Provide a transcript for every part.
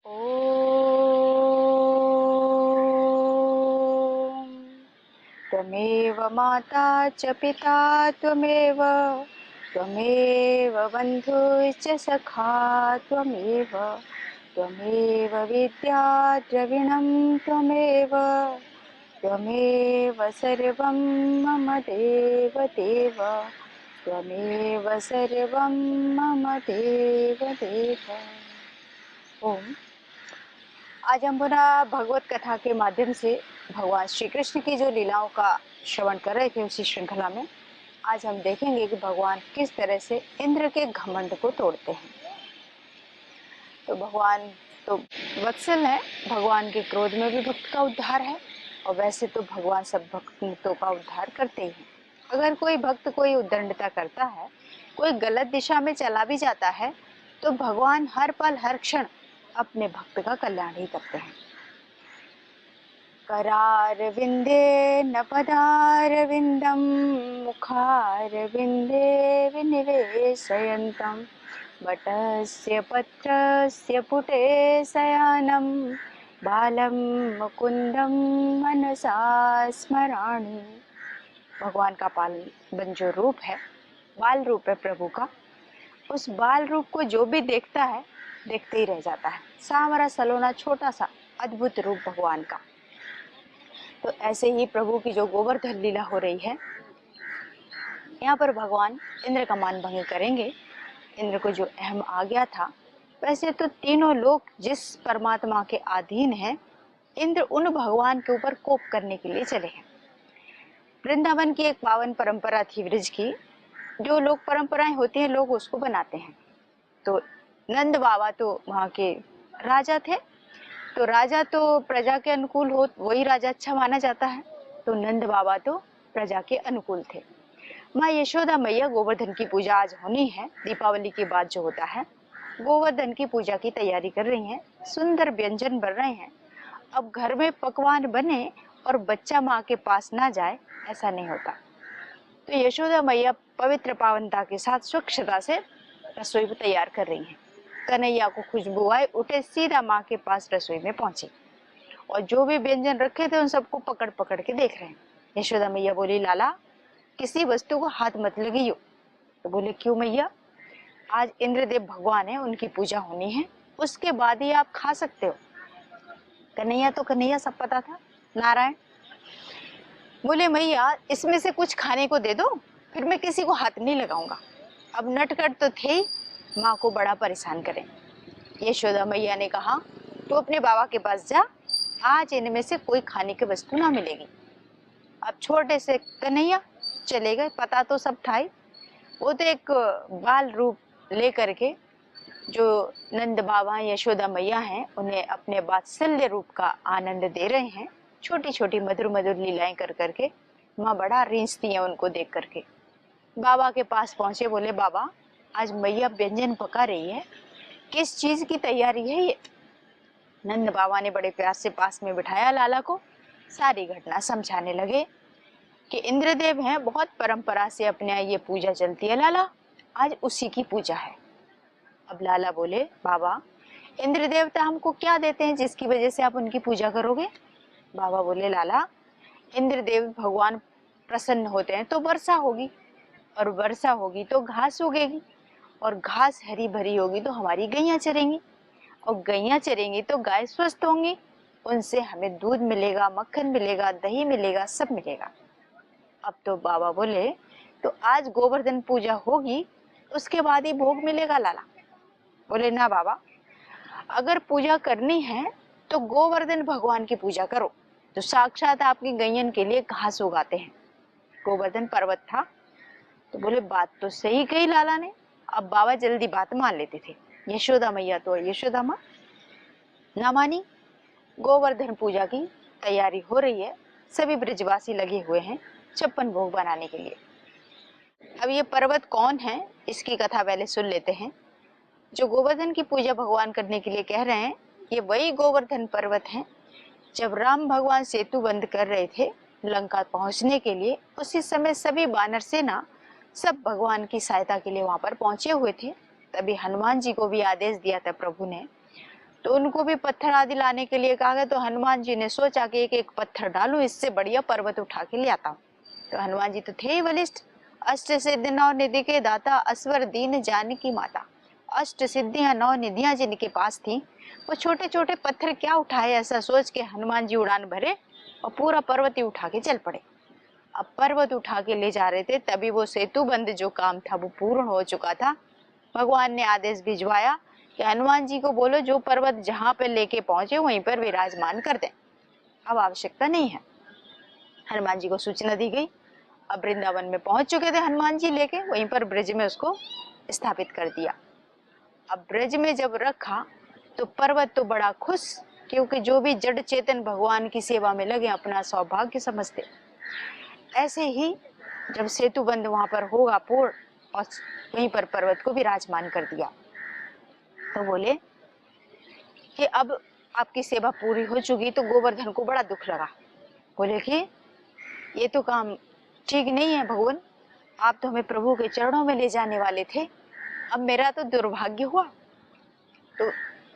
ॐ त्वमेव माता च पिता त्वमेव बन्धुश्च सखा त्वमेव विद्या द्रविणं त्वमेव सर्वं मम देव त्वमेव सर्वं मम देव। ओम। आज हम पुनः भगवत कथा के माध्यम से भगवान श्री कृष्ण की जो लीलाओं का श्रवण कर रहे थे उसी श्रृंखला में आज हम देखेंगे कि भगवान किस तरह से इंद्र के घमंड को तोड़ते हैं। तो भगवान तो वत्सल है, भगवान के क्रोध में भी भक्त का उद्धार है और वैसे तो भगवान सब भक्तों का उद्धार करते ही हैं। अगर कोई भक्त कोई उद्दंडता करता है, कोई गलत दिशा में चला भी जाता है तो भगवान हर पल हर क्षण अपने भक्त का कल्याण ही करते हैं। करार विंदे न पदार विंदम मुखार विंदे विनिवेशयन्तम बटस्य पत्रस्य पुटे शयानं बालं मुकुंदम मनसा स्मरामि। भगवान का पालन जो रूप है, बाल रूप है प्रभु का, उस बाल रूप को जो भी देखता है देखते ही रह जाता है। सांवरा सलोना छोटा सा अद्भुत रूप भगवान का। तो ऐसे ही प्रभु की जो गोवर्धन लीला हो रही है, यहाँ पर भगवान इंद्र का मान भंग करेंगे। इंद्र को जो अहम आ गया था, वैसे तो तीनों लोग जिस परमात्मा के अधीन हैं, इंद्र उन भगवान के ऊपर कोप करने के लिए चले हैं। वृंदावन की एक पावन परंपरा थी ब्रज की, जो लोग परंपराएं होती हैं लोग उसको बनाते हैं। तो नंद बाबा तो वहाँ के राजा थे, तो राजा तो प्रजा के अनुकूल हो, वही राजा अच्छा माना जाता है। तो नंद बाबा तो प्रजा के अनुकूल थे। माँ यशोदा मैया गोवर्धन की पूजा आज होनी है, दीपावली के बाद जो होता है, गोवर्धन की पूजा की तैयारी कर रही हैं। सुंदर व्यंजन बन रहे हैं। अब घर में पकवान बने और बच्चा माँ के पास ना जाए, ऐसा नहीं होता। तो यशोदा मैया पवित्र पावनता के साथ स्वच्छता से रसोई को तैयार कर रही हैं। कन्हैया को खुशबू आई, उठे सीधा माँ के पास रसोई में पहुंचे और जो भी व्यंजन रखे थे उन सबको पकड़ पकड़ के देख रहे हैं। यशोदा मैया बोली, लाला किसी वस्तु को हाथ मत लगाइयो। तो बोले, क्यों मैया? आज इंद्रदेव भगवान है, उनकी पूजा होनी है, उसके बाद ही आप खा सकते हो। कन्हैया सब पता था, नारायण। बोले, मैया इसमें से कुछ खाने को दे दो, फिर मैं किसी को हाथ नहीं लगाऊंगा। अब नटखट तो थे ही, माँ को बड़ा परेशान करें। यशोदा मैया ने कहा, तू अपने बाबा के पास जा, आज इनमें से कोई खाने की वस्तु ना मिलेगी। अब छोटे से कन्हैया चले गए, पता तो सब था ही। वो तो एक बाल रूप ले करके जो नंद बाबा यशोदा मैया हैं, उन्हें अपने वात्सल्य रूप का आनंद दे रहे हैं। छोटी छोटी मधुर मधुर लीलाएं कर करके माँ बड़ा रींचती हैं उनको देख करके। बाबा के पास पहुंचे, बोले, बाबा आज मैया व्यंजन पका रही है, किस चीज की तैयारी है ये? नंद बाबा ने बड़े प्यार से पास में बिठाया लाला को, सारी घटना समझाने लगे कि इंद्रदेव हैं, बहुत परंपरा से अपने यहाँ ये पूजा चलती है लाला, आज उसी की पूजा है। अब लाला बोले, बाबा इंद्र देवता हमको क्या देते हैं जिसकी वजह से आप उनकी पूजा करोगे? बाबा बोले, लाला इंद्रदेव भगवान प्रसन्न होते हैं तो वर्षा होगी, और वर्षा होगी तो घास उगेगी, और घास हरी भरी होगी तो हमारी गैया चरेंगी, और गैया चरेंगी तो गाय स्वस्थ होंगी, उनसे हमें दूध मिलेगा, मक्खन मिलेगा, दही मिलेगा, सब मिलेगा। अब तो बाबा बोले, तो आज गोवर्धन पूजा होगी, उसके बाद ही भोग मिलेगा लाला। बोले, ना बाबा, अगर पूजा करनी है तो गोवर्धन भगवान की पूजा करो, तो साक्षात आपकी गैयन के लिए घास उगाते हैं। गोवर्धन पर्वत था। तो बोले, बात तो सही कही लाला ने। अब बाबा जल्दी बात मान लेते थे। यशोदा मैया तो यशोदा माँ ना मानी। गोवर्धन पूजा की तैयारी हो रही है, सभी ब्रजवासी लगे हुए हैं 56 भोग बनाने के लिए। अब ये पर्वत कौन है, इसकी कथा पहले सुन लेते हैं। जो गोवर्धन की पूजा भगवान करने के लिए कह रहे हैं, ये वही गोवर्धन पर्वत है। जब राम भगवान सेतु बंद कर रहे थे लंका पहुंचने के लिए, उसी समय सभी वानर सेना सब भगवान की सहायता के लिए वहां पर पहुंचे हुए थे। तभी हनुमान जी को भी आदेश दिया था प्रभु ने, तो उनको भी पत्थर आदि लाने के लिए कहा गया। तो हनुमान जी ने सोचा कि एक एक पत्थर डालूं, इससे बढ़िया पर्वत उठा के ले आता हूँ। तो हनुमान जी तो थे ही बलिष्ठ। अष्ट सिद्धि नौ निधि के दाता, असवर दीन जानकी माता। अष्ट सिद्धियां नौ निधियां जिनके पास थी, वो छोटे छोटे पत्थर क्या उठाए, ऐसा सोच के हनुमान जी उड़ान भरे और पूरा पर्वत ही उठा के चल पड़े। अब पर्वत उठा के ले जा रहे थे, तभी वो सेतु बंद जो काम था वो पूर्ण हो चुका था। भगवान ने आदेश भिजवाया कि हनुमान जी को बोलो जो पर्वत जहां पर लेके पहुंचे वहीं पर विराजमान कर दें, अब आवश्यकता नहीं है। हनुमान जी को सूचना दी गई। अब वृंदावन में पहुंच चुके थे हनुमान जी लेके, वहीं पर ब्रज में उसको स्थापित कर दिया। अब ब्रज में जब रखा तो पर्वत तो बड़ा खुश, क्योंकि जो भी जड़ चेतन भगवान की सेवा में लगे अपना सौभाग्य समझते। ऐसे ही जब सेतु बंद वहां पर होगा पूर्ण, और वहीं पर पर्वत को विराजमान कर दिया, तो बोले कि अब आपकी सेवा पूरी हो चुकी। तो गोवर्धन को बड़ा दुख लगा। बोले कि ये तो काम ठीक नहीं है भगवान, आप तो हमें प्रभु के चरणों में ले जाने वाले थे, अब मेरा तो दुर्भाग्य हुआ। तो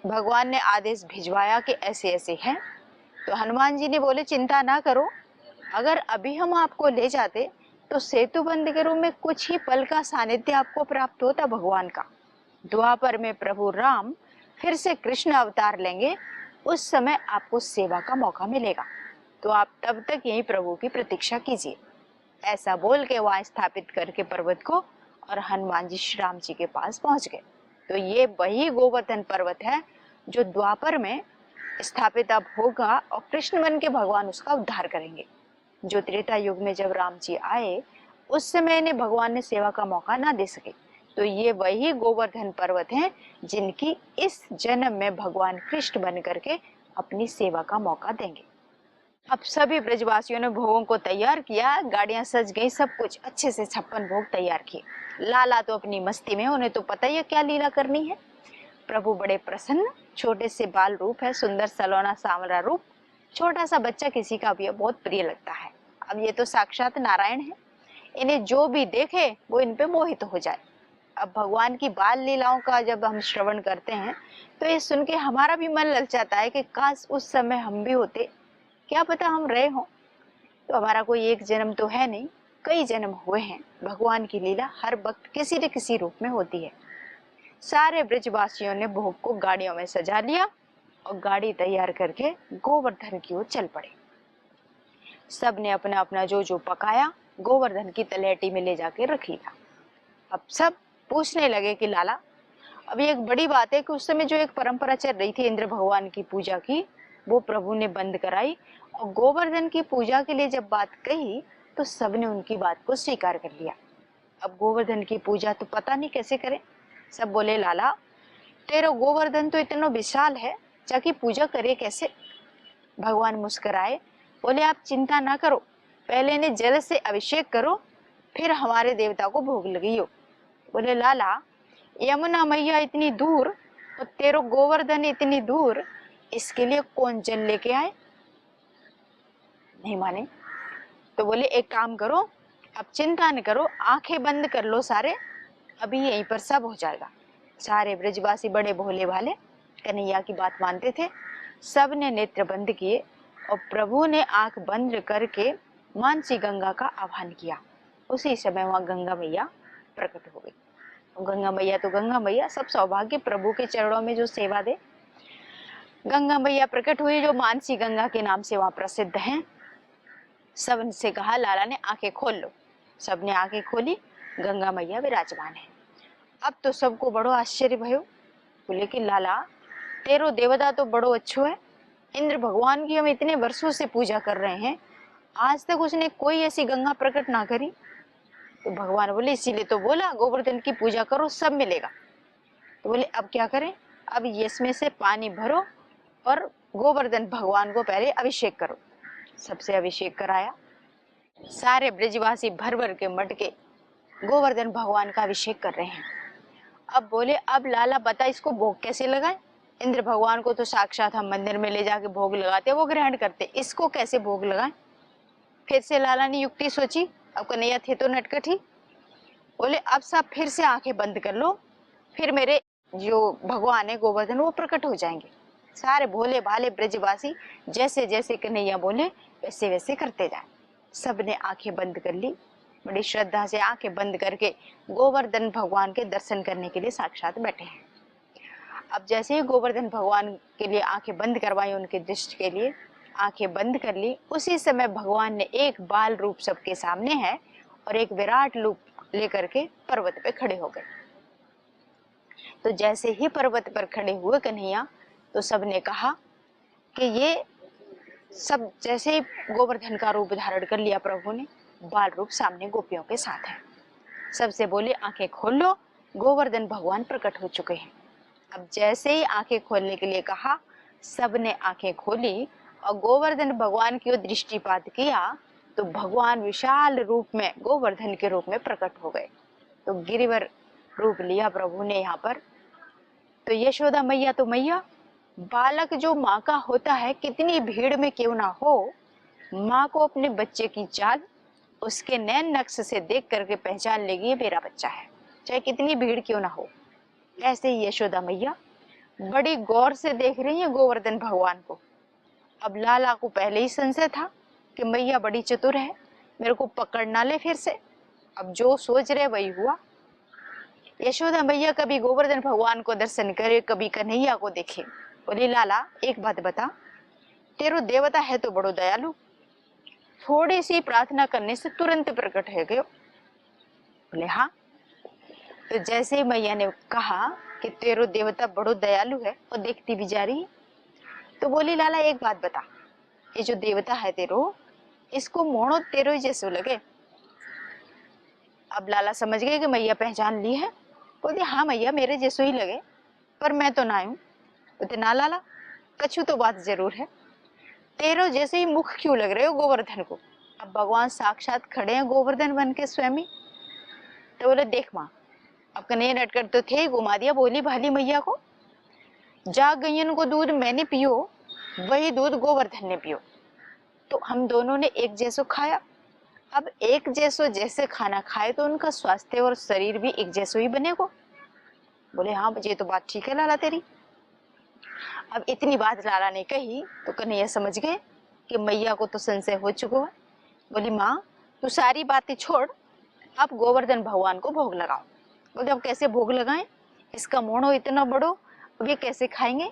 भगवान ने आदेश भिजवाया कि ऐसे ऐसे है। तो हनुमान जी ने बोले चिंता ना करो, अगर अभी हम आपको ले जाते तो सेतु बंद के रूप में कुछ ही पल का सानिध्य आपको प्राप्त होता भगवान का। द्वापर में प्रभु राम फिर से कृष्ण अवतार लेंगे, उस समय आपको सेवा का मौका मिलेगा, तो आप तब तक यही प्रभु की प्रतीक्षा कीजिए। ऐसा बोल के वहां स्थापित करके पर्वत को, और हनुमान जी श्री राम जी के पास पहुंच गए। तो ये वही गोवर्धन पर्वत है जो द्वापर में स्थापित अब होगा, और कृष्ण बन के भगवान उसका उद्धार करेंगे। जो त्रेता युग में जब राम जी आए उस समय इन्हें भगवान ने सेवा का मौका ना दे सके। तो ये वही गोवर्धन पर्वत हैं जिनकी इस जन्म में भगवान कृष्ण बन करके अपनी सेवा का मौका देंगे। अब सभी ब्रजवासियों ने भोगों को तैयार किया, गाड़ियां सज गई, सब कुछ अच्छे से 56 भोग तैयार किए। लाला तो अपनी मस्ती में, उन्हें तो पता ही है क्या लीला करनी है। प्रभु बड़े प्रसन्न, छोटे से बाल रूप है, सुंदर सलोना सांवरा रूप, छोटा सा बच्चा किसी का भी बहुत प्रिय लगता है। अब ये तो साक्षात नारायण है, इन्हें जो भी देखे वो इन पे मोहित हो जाए। अब भगवान की बाल लीलाओं का जब हम श्रवण करते हैं तो ये सुन के हमारा भी मन ललचाता है कि काश उस समय हम भी होते, क्या पता हम रहे हों। तो हमारा कोई एक जन्म तो है नहीं, कई जन्म हुए हैं। भगवान की लीला हर वक्त किसी न किसी रूप में होती है। सारे ब्रजवासियों ने भोग को गाड़ियों में सजा लिया और गाड़ी तैयार करके गोवर्धन की ओर चल पड़े। सब ने अपना अपना जो जो पकाया गोवर्धन की तलहटी में ले जाके रख लिया। अब सब पूछने लगे कि लाला, अब ये एक बड़ी बात है कि उस समय जो एक परंपरा चल रही थी इंद्र भगवान की पूजा की, वो प्रभु ने बंद कराई, और गोवर्धन की पूजा के लिए जब बात कही तो सबने उनकी बात को स्वीकार कर लिया। अब गोवर्धन की पूजा तो पता नहीं कैसे करें। सब बोले लाला, तेरा गोवर्धन तो इतना विशाल है, जाके पूजा करे कैसे। भगवान मुस्कुराए, बोले आप चिंता ना करो, पहले इन्हें जल से अभिषेक करो, फिर हमारे देवता को भोग लगाइयो। बोले लाला, यमुना मैया इतनी दूर और तेरो गोवर्धन इतनी दूर, इसके लिए कौन जल लेके आए। नहीं माने। तो बोले एक काम करो, अब चिंता न करो, आंखें बंद कर लो सारे, अभी यहीं पर सब हो जाएगा। सारे ब्रजवासी बड़े भोले भाले कन्हैया की बात मानते थे। सब ने नेत्र बंद किए और प्रभु ने आंख बंद करके मानसी गंगा का आह्वान किया। उसी समय वहां गंगा मैया प्रकट हो गई। गंगा मैया तो गंगा मैया, सब सौभाग्य प्रभु के चरणों में जो सेवा दे। गंगा मैया प्रकट हुई जो मानसी गंगा के नाम से वहां प्रसिद्ध है। सब से कहा लाला ने आंखें खोल लो। सबने आंखें खोली, गंगा मैया विराजमान है। अब तो सबको बड़ो आश्चर्य भयो। बोले कि लाला, तेरो देवता तो बड़ो अच्छो है, इंद्र भगवान की हम इतने वर्षों से पूजा कर रहे हैं, आज तक उसने कोई ऐसी गंगा प्रकट ना करी। तो भगवान बोले इसीलिए तो बोला गोवर्धन की पूजा करो, सब मिलेगा। तो बोले अब क्या करें। अब इसमें से पानी भरो और गोवर्धन भगवान को पहले अभिषेक करो। सबसे अभिषेक कराया। सारे ब्रजवासी भर भर के मटके गोवर्धन भगवान का अभिषेक कर रहे हैं। अब बोले अब लाला बता इसको भोग कैसे लगाए। इंद्र भगवान को तो साक्षात हम मंदिर में ले जाके भोग लगाते, वो ग्रहण करते, इसको कैसे भोग लगाए। फिर से लाला ने युक्ति सोची, अब कन्हैया थे तो नटखट ही। बोले अब सब फिर से आंखें बंद कर लो, फिर मेरे जो भगवान है गोवर्धन वो प्रकट हो जाएंगे। सारे भोले भाले ब्रजवासी जैसे जैसे कन्हैया बोले वैसे वैसे करते जाए। सबने आंखें बंद कर ली, बड़ी श्रद्धा से आंखें बंद करके गोवर्धन भगवान के दर्शन करने के लिए साक्षात बैठे हैं। अब जैसे ही गोवर्धन भगवान के लिए आंखें बंद करवाई, उनके दृष्टि के लिए आंखें बंद कर ली, उसी समय भगवान ने एक बाल रूप सबके सामने है और एक विराट रूप लेकर के पर्वत पे खड़े हो गए। तो जैसे ही पर्वत पर खड़े हुए कन्हैया, तो सबने कहा कि ये सब जैसे ही गोवर्धन का रूप धारण कर लिया प्रभु ने, बाल रूप सामने गोपियों के साथ है। सबसे बोले आंखें खोल लो, गोवर्धन भगवान प्रकट हो चुके हैं। अब जैसे ही आंखें खोलने के लिए कहा, सबने आंखें खोली और गोवर्धन भगवान की ओर दृष्टिपात किया तो भगवान विशाल रूप में गोवर्धन के रूप में प्रकट हो गए। तो गिरिवर रूप लिया प्रभु ने यहाँ पर। तो यशोदा मैया तो मैया, बालक जो माँ का होता है, कितनी भीड़ में क्यों ना हो, माँ को अपने बच्चे की चाल उसके नैन नक्श से देख करके पहचान लेगी ये मेरा बच्चा है, चाहे कितनी भीड़ क्यों ना हो। ऐसे ही यशोदा मैया बड़ी गौर से देख रही है गोवर्धन भगवान को। अब लाला को पहले ही संशय था कि मैया बड़ी चतुर है, मेरे को पकड़ ना ले फिर से। अब जो सोच रहे वही हुआ। यशोदा मैया कभी गोवर्धन भगवान को दर्शन करे, कभी कन्हैया को देखे। बोली लाला एक बात बता, तेरो देवता है तो बड़ो दयालु, थोड़ी सी प्रार्थना करने से तुरंत प्रकट है गयो। बोले हाँ। तो जैसे ही मैया ने कहा कि तेरो देवता बड़ो दयालु है और देखती भी जा रही है, तो बोली लाला एक बात बता, ये जो देवता है तेरो, इसको मोड़ो तेरो ही जैसो लगे। अब लाला समझ गए कि मैया पहचान ली है। बोलती हाँ मैया मेरे जैसो ही लगे, पर मैं तो ना हूं। बोलते ना लाला, कछु तो बात जरूर है, तेरो जैसे ही मुख क्यों लग रहे हो गोवर्धन को। अब भगवान साक्षात खड़े हैं गोवर्धन बन के स्वयं ही। तो बोले देख माँ, अब कन्हैया नटकर तो थे, घुमा दिया। बोली भाली मैया को, जा गैयन को दूध मैंने पियो, वही दूध गोवर्धन ने पियो। तो हम दोनों ने एक जैसो खाया। अब एक जैसो जैसे खाना खाए तो उनका स्वास्थ्य और शरीर भी एक जैसो ही बनेगा। बोले हाँ ये तो बात ठीक है लाला तेरी। अब इतनी बात लाला ने कही तो कन्हैया समझ गए कि मैया को तो संशय हो चुका है। बोली माँ तू सारी बातें छोड़, अब गोवर्धन भगवान को भोग लगाओ। बोले अब कैसे भोग लगाएं, इसका मोड़ो इतना बड़ो, अब ये कैसे खाएंगे।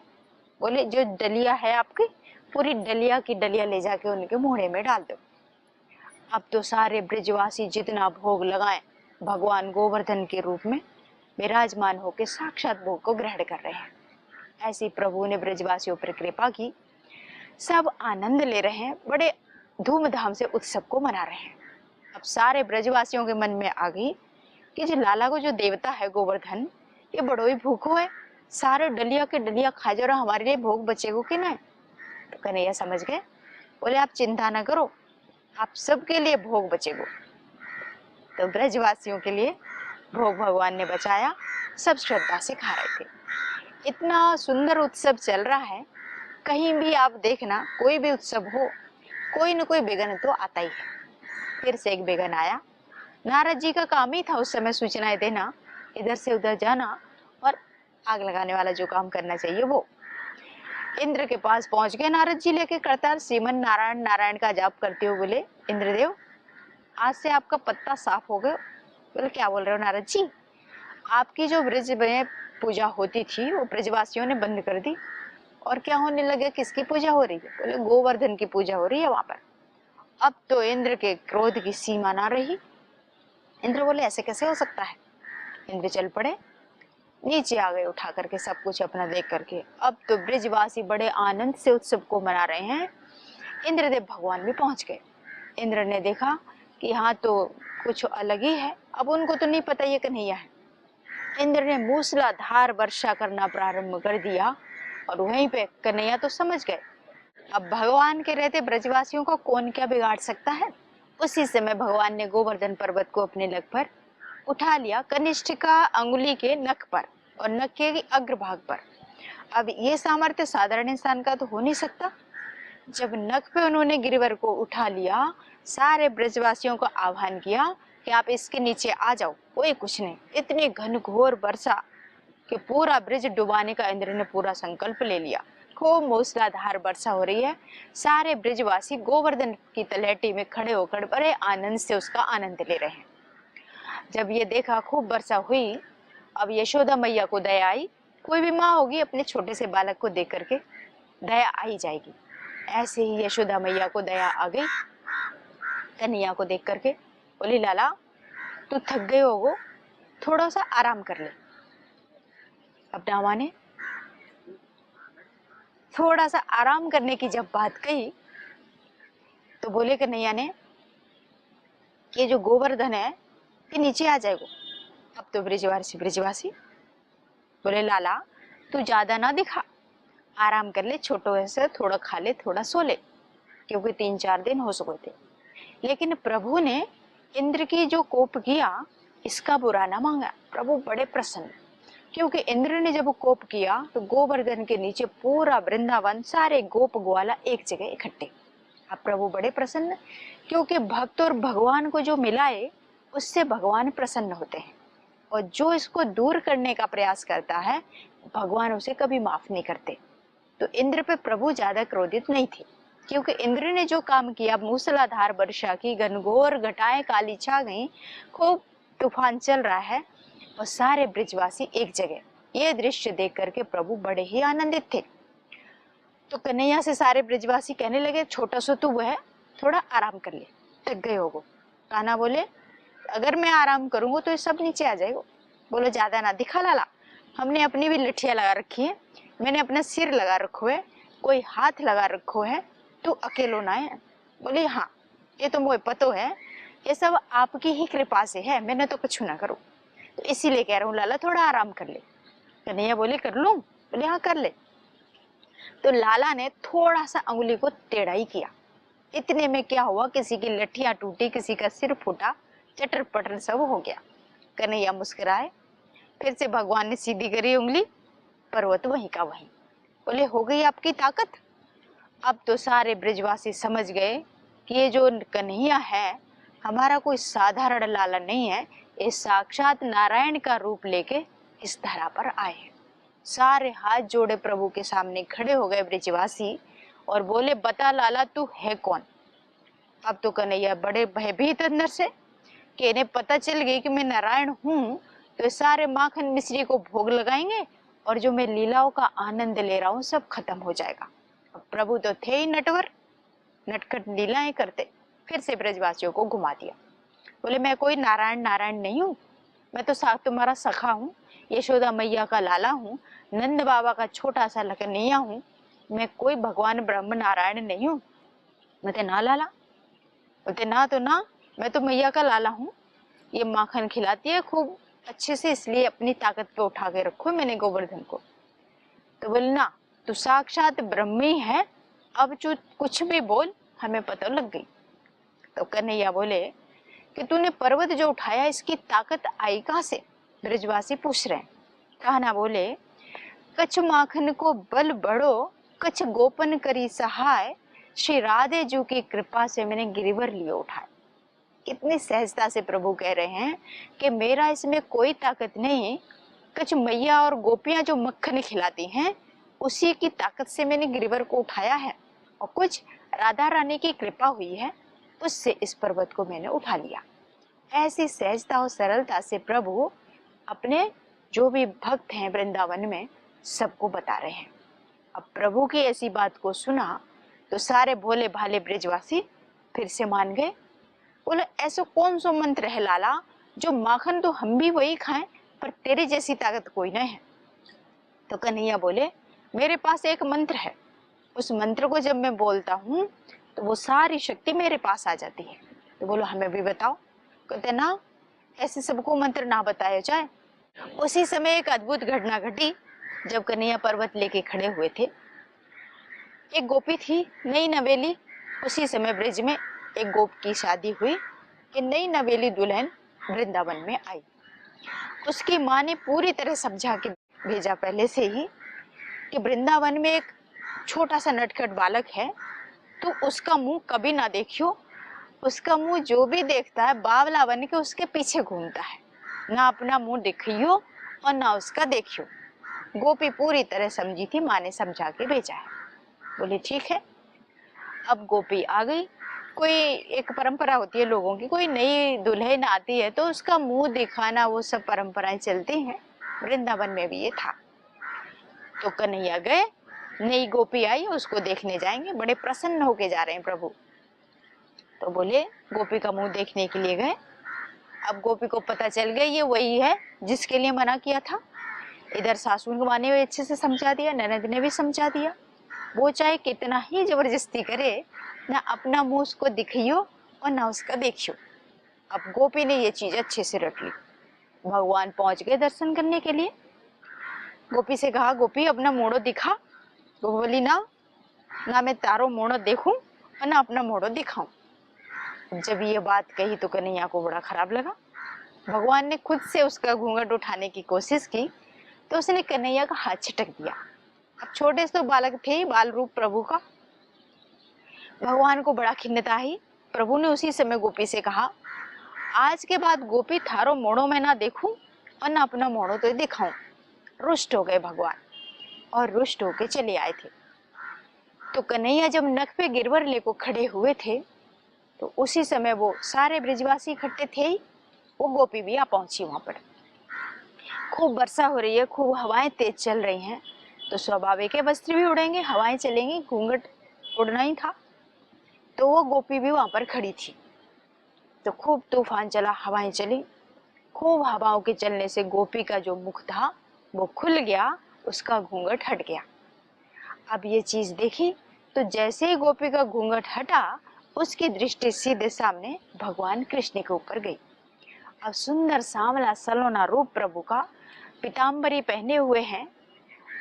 बोले जो डलिया है आपकी, पूरी डलिया की डलिया ले जाके उनके मोहड़े में डाल दो। अब तो सारे ब्रजवासी जितना भोग लगाएं, भगवान गोवर्धन के रूप में विराजमान होकर साक्षात भोग को ग्रहण कर रहे हैं। ऐसी प्रभु ने ब्रजवासियों पर कृपा की, सब आनंद ले रहे हैं, बड़े धूमधाम से उत्सव को मना रहे हैं। अब सारे ब्रजवासियों के मन में आ गई कि जो लाला को जो देवता है गोवर्धन, ये बड़ो ही भूखो है, सारे डलिया के डलिया खा जा रहा, हमारे लिए भोग बचेगो कि नहीं। तो कन्हैया समझ गए। बोले आप चिंता ना करो, आप सबके लिए भोग बचेगो। तो ब्रजवासियों के लिए भोग भगवान ने बचाया, सब श्रद्धा से खा रहे थे। इतना सुंदर उत्सव चल रहा है, कहीं भी आप देखना कोई भी उत्सव हो, कोई न कोई विघ्न तो आता ही है। फिर से एक विघ्न आया। नारद जी का काम ही था उस समय सूचनाएं देना, इधर से उधर जाना और आग लगाने वाला जो काम करना चाहिए वो। इंद्र के पास पहुंच गए नारद जी लेके करतार, श्रीमन नारायण नारायण का जाप करते हुए बोले इंद्रदेव आज से आपका पत्ता साफ हो गया। बोले क्या बोल रहे हो नारद जी, आपकी जो ब्रज में पूजा होती थी वो ब्रजवासियों ने बंद कर दी, और क्या होने लगे, किसकी पूजा हो रही है। बोले गोवर्धन की पूजा हो रही है वहां पर। अब तो इंद्र के क्रोध की सीमा ना रही। इंद्र बोले ऐसे कैसे हो सकता है। इंद्र चल पड़े, नीचे आ गए उठा करके सब कुछ अपना देख करके। अब तो ब्रजवासी बड़े आनंद से उत्सव को मना रहे हैं। इंद्रदेव भगवान भी पहुंच गए। इंद्र ने देखा कि यहाँ तो कुछ अलग ही है, अब उनको तो नहीं पता ये कन्हैया है। इंद्र ने मूसलाधार वर्षा करना प्रारंभ कर दिया और वहीं पे कन्हैया तो समझ गए अब भगवान के रहते ब्रजवासियों को कौन क्या बिगाड़ सकता है। उसी समय भगवान ने गोवर्धन पर्वत को अपने नख पर उठा लिया, कनिष्ठ का अंगुली के नख पर और नख के अग्रभाग पर। अब ये सामर्थ्य साधारण इंसान का तो हो नहीं सकता। जब नख पे उन्होंने गिरिवर को उठा लिया, सारे ब्रजवासियों को आह्वान किया कि आप इसके नीचे आ जाओ, कोई कुछ नहीं। इतनी घनघोर वर्षा कि पूरा ब्रिज डुबाने का इंद्र ने पूरा संकल्प ले लिया खूब मूसलाधार वर्षा हो रही है। सारे ब्रिजवासी गोवर्धन की तलहटी में खड़े होकर बड़े आनंद से उसका आनंद ले रहे हैं। जब ये देखा खूब वर्षा हुई, अब यशोदा मैया को दया आई। कोई भी माँ होगी अपने छोटे से बालक को देख करके दया आ ही जाएगी। ऐसे ही यशोदा मैया को दया आ गई कन्हैया को देख करके। बोली, लाला तू थक गए होगो, थोड़ा सा आराम कर ले। अपना माँ ने थोड़ा सा आराम करने की जब बात कही तो बोले कन्हैया ने कि ये जो गोवर्धन है ये नीचे आ जाएगा। अब तो ब्रिजवासी बोले, लाला तू ज्यादा ना दिखा, आराम कर ले, छोटो ऐसे थोड़ा खा ले, थोड़ा सो ले, क्योंकि 3-4 दिन हो सके थे। लेकिन प्रभु ने इंद्र की जो कोप किया इसका बुरा ना मांगा। प्रभु बड़े प्रसन्न, क्योंकि इंद्र ने जब कोप किया तो गोवर्धन के नीचे पूरा वृंदावन, सारे गोप ग्वाला एक जगह इकट्ठे। अब प्रभु बड़े प्रसन्न, क्योंकि भक्त और भगवान को जो मिलाए उससे भगवान प्रसन्न होते हैं, और जो इसको दूर करने का प्रयास करता है भगवान उसे कभी माफ नहीं करते। तो इंद्र पे प्रभु ज्यादा क्रोधित नहीं थे, क्योंकि इंद्र ने जो काम किया, मूसलाधार वर्षा की, घनघोर घटाएं काली छा गई, खूब तूफान चल रहा है और सारे ब्रिजवासी एक जगह, ये दृश्य देख करके प्रभु बड़े ही आनंदित थे। तो कन्हैया से सारे ब्रिजवासी कहने लगे, छोटा सा तू है, थोड़ा आराम कर ले, थक गए होगो। कान्हा बोले, अगर मैं आराम करूंगा तो ये सब नीचे आ जाएगा। बोलो, ज्यादा ना दिखा लाला, हमने अपनी भी लठिया लगा रखी है, मैंने अपना सिर लगा रखो है, कोई हाथ लगा रखो है, तू अकेलो ना है। बोले, हाँ ये तो मुझे पतो है, ये सब आपकी ही कृपा से है, मैंने तो कुछ ना करूं, तो इसीलिए कह रहा हूँ लाला थोड़ा आराम कर ले। कन्हैया बोले, कर लूं? बोले, हाँ कर ले। तो लाला ने थोड़ा सा अंगुली को टेढ़ा ही किया। इतने में क्या हुआ, किसी की लठियां टूटी, किसी का सिर फूटा, चटर पटर सब हो गया। कन्हैया मुस्कुराए, फिर से भगवान ने सीधी करी उंगली, पर्वत वहीं का वहीं। बोले, हो गई आपकी ताकत? अब तो सारे ब्रिजवासी समझ गए कि ये जो कन्हैया है हमारा कोई साधारण लाला नहीं है, ये साक्षात नारायण का रूप लेके इस धरा पर आए हैं। सारे हाथ जोड़े प्रभु के सामने खड़े हो गए ब्रिजवासी और बोले, बता लाला तू है कौन? अब तो कन्हैया बड़े भयभीत अंदर से कि इन्हें पता चल गई कि मैं नारायण हूँ तो सारे माखन मिश्री को भोग लगाएंगे और जो मैं लीलाओं का आनंद ले रहा हूँ सब खत्म हो जाएगा। अब प्रभु तो थे ही नटवर, नटखट लीलाएं करते। फिर से ब्रजवासियों को घुमा दिया। बोले, मैं कोई नारायण नारायण नहीं हूँ, मैं तो तुम्हारा सखा हूँ, यशोदा मैया का लाला हूँ, नंद बाबा का छोटा सा लखनैया हूँ, मैं कोई भगवान ब्रह्म नारायण नहीं हूँ। मैं ना लाला, बोलते ना तो ना, मैं तो मैया का लाला हूँ, ये माखन खिलाती है खूब अच्छे से, इसलिए अपनी ताकत पे उठा के रखो मैंने गोवर्धन को। तो बोले, ना तू साक्षात ब्रह्म ही है, अब जो कुछ भी बोल हमें पता लग गई। तो कन्हैया बोले कि तूने पर्वत जो उठाया इसकी ताकत आई कहाँ से? ब्रजवासी पूछ रहे हैं। कान्हा बोले, कछ माखन को बल बढ़ो, कछ गोपन करी सहाय, श्री राधे जू की कृपा से मैंने गिरिवर लिए उठाए। कितनी सहजता से प्रभु कह रहे हैं कि मेरा इसमें कोई ताकत नहीं, कुछ मैया और गोपियां जो मक्खन खिलाती हैं उसी की ताकत से मैंने गिरिवर को उठाया है, और कुछ राधा रानी की कृपा हुई है उससे इस पर्वत को मैंने उठा लिया। ऐसी सहजता और सरलता से प्रभु अपने जो भी भक्त हैं वृंदावन में सबको बता रहे हैं। अब प्रभु की ऐसी बात को सुना तो सारे भोले भाले ब्रिजवासी फिर से मान गए। बोले, ऐसा कौन सा मंत्र है लाला, जो माखन तो हम भी वही खाएं पर तेरे जैसी ताकत कोई नहीं है। तो कन्हैया बोले, मेरे पास एक मंत्र है, उस मंत्र को जब मैं बोलता हूँ तो वो सारी शक्ति मेरे पास आ जाती है। तो बोलो, हमें भी बताओ। कहते, ना ऐसे सबको मंत्र ना बताया जाए। उसी समय एक अद्भुत घटना घटी। जब कन्हैया पर्वत लेके खड़े हुए थे, एक गोपी थी नई नवेली। उसी समय ब्रिज में एक गोप की शादी हुई कि नई नवेली दुल्हन वृंदावन में आई। उसकी माँ ने पूरी तरह समझा के भेजा पहले से ही कि वृंदावन में एक छोटा सा नटखट बालक है, तो उसका मुंह कभी ना देखियो, उसका मुंह जो भी देखता है बावला बन के उसके पीछे घूमता है, ना अपना मुंह दिखियो और ना उसका देखियो। गोपी पूरी तरह समझी थी, माँ ने समझा के भेजा है। बोले ठीक है। अब गोपी आ गई। कोई एक परंपरा होती है लोगों की, कोई नई दुल्हन आती है तो उसका मुंह दिखाना, वो सब परंपराएं चलती हैं। वृंदावन में भी ये था। तो कन्हैया गए, नई गोपी आई, उसको देखने जाएंगे, बड़े प्रसन्न होके जा रहे हैं प्रभु। तो बोले गोपी का मुंह देखने के लिए गए। अब गोपी को पता चल गया ये वही है जिसके लिए मना किया था। इधर सासू माँ ने अच्छे से समझा दिया, ननद ने भी समझा दिया। वो चाहे कितना ही जबरदस्ती करे, ना अपना मुंह उसको दिखियो और ना उसका देखियो। अब गोपी ने ये चीज अच्छे से रट ली। भगवान पहुंच गए दर्शन करने के लिए। गोपी से कहा, गोपी अपना मोड़ो दिखा। वो बोली ना, ना मैं तारो मोड़ो देखूं और ना अपना मोड़ो दिखाऊं। जब ये बात कही तो कन्हैया को बड़ा खराब लगा। भगवान ने खुद से उसका घूंघट उठाने की कोशिश की तो उसने कन्हैया का हाथ झटक दिया। अब छोटे से तो बालक थे ही, बाल रूप प्रभु का। भगवान को बड़ा खिन्नता आई। प्रभु ने उसी समय गोपी से कहा, आज के बाद गोपी थारो मोड़ो में ना देखूं और ना अपना मोड़ो तो दिखाऊं। रुष्ट हो गए भगवान और रुष्ट होके चले आए थे। तो कन्हैया जब नख पे गिरवर लेको खड़े हुए थे तो उसी समय वो सारे ब्रिजवासी इकट्ठे थे ही। वो गोपी भी आ पहुंची वहां पर। खूब वर्षा हो रही है, खूब हवाएं तेज चल रही हैं, तो स्वाभाविक है वस्त्र भी उड़ेंगे, हवाएं चलेंगी, घूंघट उड़ना ही था। तो वो गोपी भी वहां पर खड़ी थी। तो खूब तूफान चला, हवाएं चली। खूब हवाओं के चलने से गोपी का जो मुख था वो खुल गया, उसका घूंघट हट गया। अब ये चीज देखी तो जैसे ही गोपी का घूंघट हटा, उसकी दृष्टि सीधे सामने भगवान कृष्ण के ऊपर गई। अब सुंदर सांवला सलोना रूप प्रभु का, पीताम्बरी पहने हुए हैं,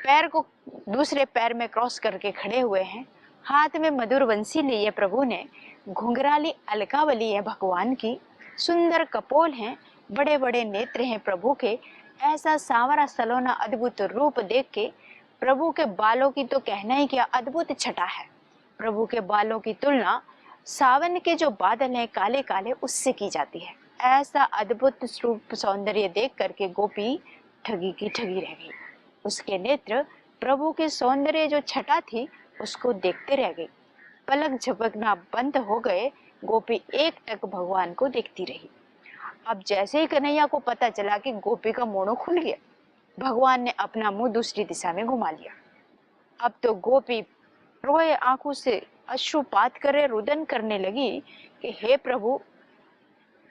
पैर को दूसरे पैर में क्रॉस करके खड़े हुए हैं, हाथ में मधुर बंसी ली है प्रभु ने, घुंघराली अलकावली है भगवान की, सुंदर कपोल हैं, बड़े बड़े नेत्र हैं प्रभु के। ऐसा सांवरा सलोना अद्भुत रूप देख के प्रभु के बालों की तो कहना ही क्या, अद्भुत छटा है। प्रभु के बालों की तुलना सावन के जो बादल हैं काले काले, उससे की जाती है। ऐसा अद्भुत रूप सौंदर्य देख करके गोपी ठगी की ठगी रह गई। उसके नेत्र प्रभु के सौंदर्य जो छटा थी उसको देखते रह गई। पलक झपकना बंद हो गए, गोपी एक टक भगवान को देखती रही। अब जैसे ही कन्हैया को पता चला कि गोपी का मोड़ो खुल गया, भगवान ने अपना मुंह दूसरी दिशा में घुमा लिया। अब तो गोपी रोए आंखों से अश्रुपात करे, रुदन करने लगी कि हे प्रभु,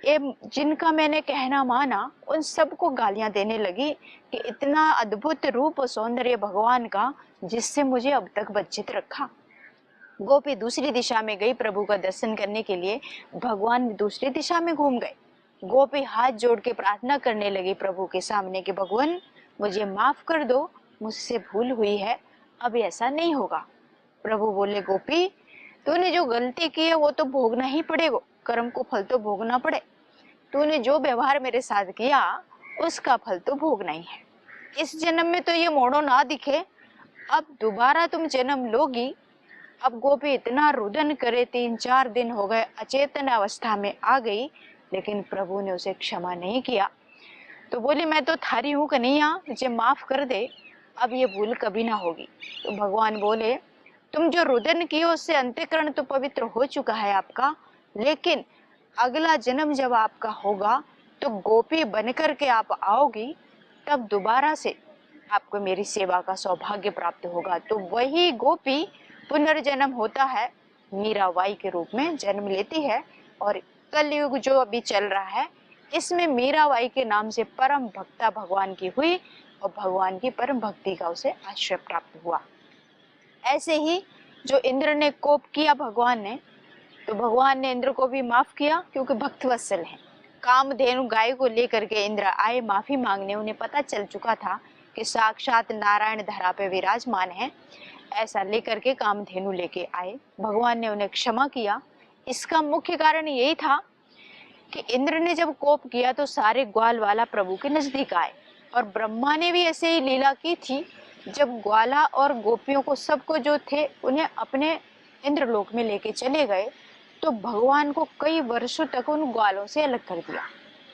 ये जिनका मैंने कहना माना उन सबको गालियां देने लगी कि इतना अद्भुत रूप और सौंदर्य भगवान का, जिससे मुझे अब तक वंचित रखा। गोपी दूसरी दिशा में गई प्रभु का दर्शन करने के लिए, भगवान दूसरी दिशा में घूम गए। गोपी हाथ जोड़ के प्रार्थना करने लगी प्रभु के सामने कि भगवान मुझे माफ कर दो, मुझसे भूल हुई है, अब ऐसा नहीं होगा। प्रभु बोले, गोपी तूने जो गलती की है वो तो भोगना ही पड़ेगा, कर्म को फल तो भोगना पड़े। तूने जो व्यवहार मेरे साथ किया उसका फल तो भोगना ही है। इस जन्म में तो ये मोड़ो ना दिखे, अब दोबारा तुम जन्म लोगी। अब गोपी इतना रुदन करे, 3-4 दिन हो गए, अचेतन अवस्था में आ गई, लेकिन प्रभु ने उसे क्षमा नहीं किया। तो बोली, मैं तो थारी हूँ कन्हैया, मुझे माफ कर दे, अब ये भूल कभी ना होगी। तो भगवान बोले, तुम जो रुदन किए उससे अंतःकरण तो पवित्र हो चुका है आपका, लेकिन अगला जन्म जब आपका होगा तो गोपी बनकर के आप आओगी, तब दोबारा से आपको मेरी सेवा का सौभाग्य प्राप्त होगा। तो वही गोपी पुनर्जन्म होता है, मीराबाई के रूप में जन्म लेती है। और कलयुग जो अभी चल रहा है, इसमें मीराबाई के नाम से परम भक्ता भगवान की हुई और भगवान की परम भक्ति का उसे आश्रय प्राप्त हुआ। ऐसे ही जो इंद्र ने कोप किया भगवान ने, तो भगवान ने इंद्र को भी माफ किया, क्योंकि भक्तवत्सल है। कामधेनु गाय को लेकर के इंद्र आए माफी मांगने। उन्हें पता चल चुका था कि साक्षात नारायण धरा पे विराजमान है। ऐसा लेकर के कामधेनु लेके आए, भगवान ने उन्हें क्षमा किया। इसका मुख्य कारण यही था कि इंद्र ने जब कोप किया तो सारे ग्वाल वाला प्रभु के नजदीक आए, और ब्रह्मा ने भी ऐसे ही लीला की थी। जब ग्वाला और गोपियों को, सबको जो थे, उन्हें अपने इंद्रलोक में लेके चले गए, तो भगवान को कई वर्षों तक उन ग्वालों से अलग कर दिया।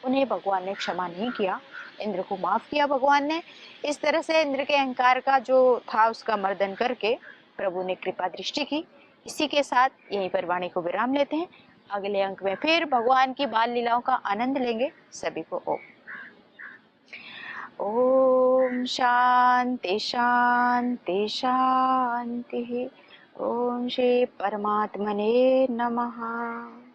उन्हें भगवान ने क्षमा नहीं किया। इंद्र को माफ किया भगवान ने। इस तरह से इंद्र के अहंकार का जो था उसका मर्दन करके प्रभु ने कृपा दृष्टि की। इसी के साथ यहीं पर वाणी को विराम लेते हैं। अगले अंक में फिर भगवान की बाल लीलाओं का आनंद लेंगे। सभी को ओम शांति शांति शांति। ओम श्री परमात्मने नमः।